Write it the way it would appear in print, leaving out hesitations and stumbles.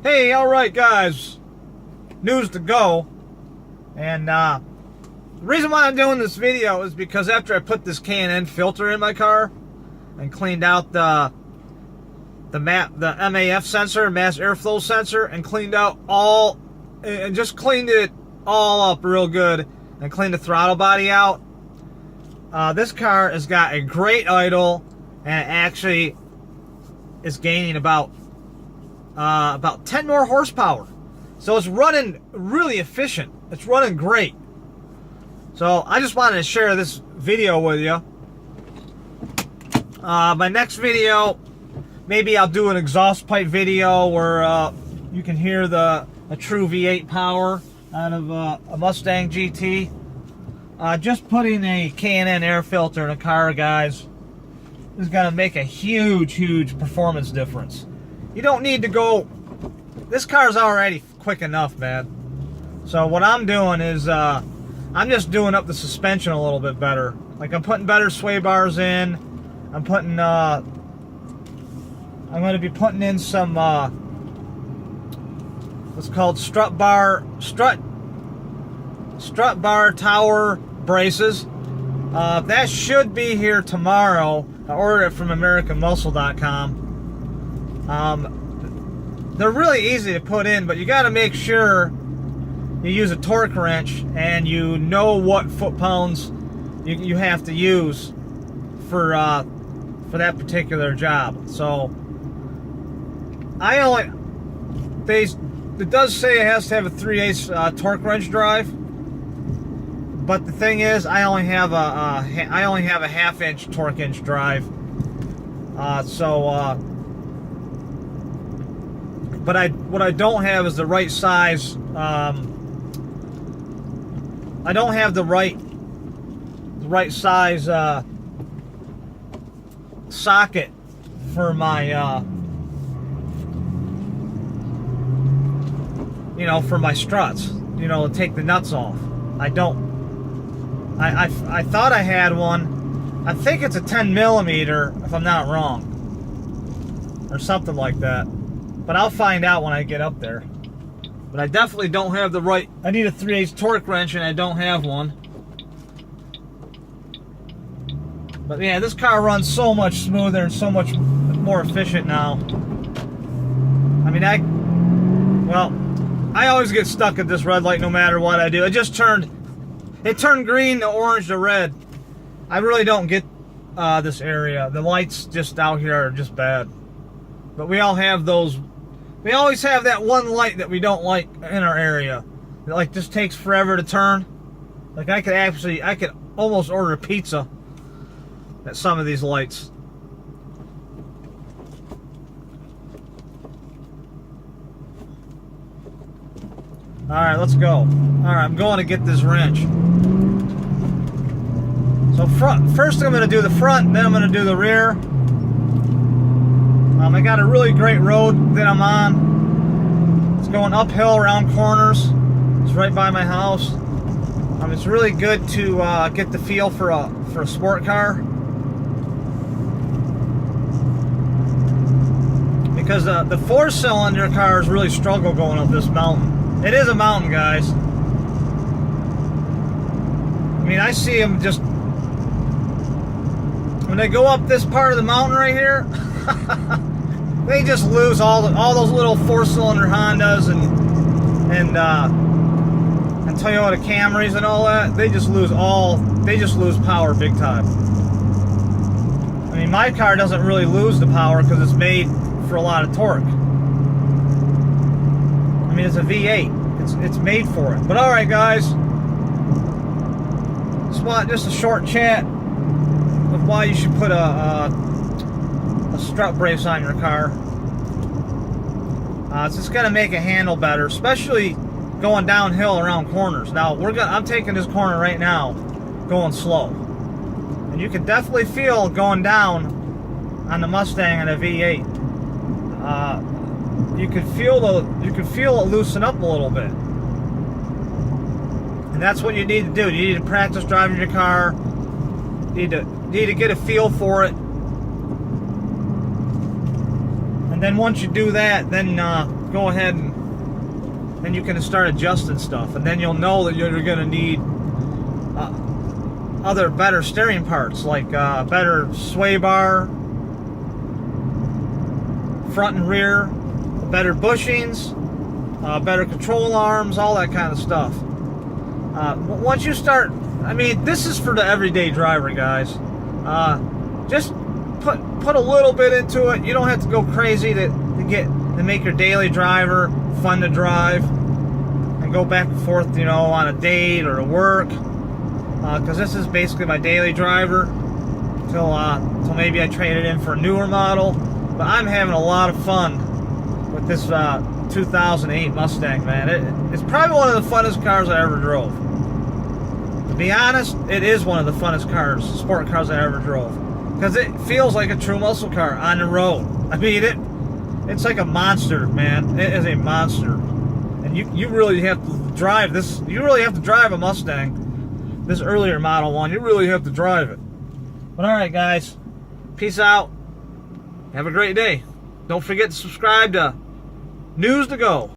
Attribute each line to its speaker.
Speaker 1: Hey, alright guys, news to go. And the reason why I'm doing this video is because after I put this K&N filter in my car and cleaned out the MAF sensor, mass airflow sensor, and cleaned out just cleaned it all up real good and cleaned the throttle body out, this car has got a great idle and it actually is gaining about 10 more horsepower. So it's running really efficient. It's running great. So I just wanted to share this video with you. My next video, maybe I'll do an exhaust pipe video where you can hear a true V8 power out of a Mustang GT. Just putting a K&N air filter in a car, guys, is going to make a huge performance difference. You don't need to go. This car's already quick enough, man. So what I'm doing is I'm just doing up the suspension a little bit better. Like I'm putting better sway bars in. I'm putting I'm going to be putting in some what's called strut bar tower braces. That should be here tomorrow. I ordered it from AmericanMuscle.com. They're really easy to put in, but you got to make sure you use a torque wrench and you know what foot-pounds you have to use for that particular job. So it does say it has to have a 3/8 torque wrench drive, but the thing is, I only have a half-inch torque inch drive. But what I don't have is the right size. I don't have the right size socket for my for my struts. To take the nuts off. I don't. I thought I had one. I think it's a 10 millimeter, if I'm not wrong, or something like that. But I'll find out when I get up there. But I definitely don't have the right. I need a 3/8 torque wrench, and I don't have one. But yeah, this car runs so much smoother and so much more efficient now. I mean, I always get stuck at this red light no matter what I do. It turned green to orange to red. I really don't get this area. The lights just out here are just bad. But we all have those. We always have that one light that we don't like in our area. It like just takes forever to turn. Like I could almost order a pizza at some of these lights. Alright, let's go. Alright, I'm going to get this wrench. So first I'm going to do the front, then I'm going to do the rear. I got a really great road that I'm on. It's going uphill around corners. It's right by my house. It's really good to get the feel for a sport car, because the 4-cylinder cars really struggle going up this mountain. It is a mountain, guys. I mean, I see them just when they go up this part of the mountain right here. They just lose all those little 4-cylinder Hondas and Toyota Camrys and all that. They just lose power big time. I mean, my car doesn't really lose the power because it's made for a lot of torque. I mean, it's a V8. It's made for it. But all right, guys. Just a short chat of why you should put a strut brace on your car. It's just going to make it handle better, especially going downhill around corners. Now I'm taking this corner right now, going slow, and you can definitely feel going down on the Mustang and a V8. You can feel it loosen up a little bit, and that's what you need to do. You need to practice driving your car. You need to get a feel for it. And then once you do that, then go ahead and then you can start adjusting stuff, and then you'll know that you're going to need other better steering parts, like better sway bar, front and rear, better bushings, better control arms, all that kind of stuff. Once you start, I mean, this is for the everyday driver, guys. Just put a little bit into it. You don't have to go crazy to make your daily driver fun to drive and go back and forth, you know, on a date or to work. Because this is basically my daily driver till maybe I trade it in for a newer model. But I'm having a lot of fun with this 2008 Mustang, man. It's probably one of the funnest cars I ever drove. To be honest, it is one of the funnest cars, sport cars I ever drove. Because it feels like a true muscle car on the road. I mean, it's like a monster, man. It is a monster. And you really have to drive this. You really have to drive a Mustang. This earlier model one. You really have to drive it. But alright, guys. Peace out. Have a great day. Don't forget to subscribe to News to Go.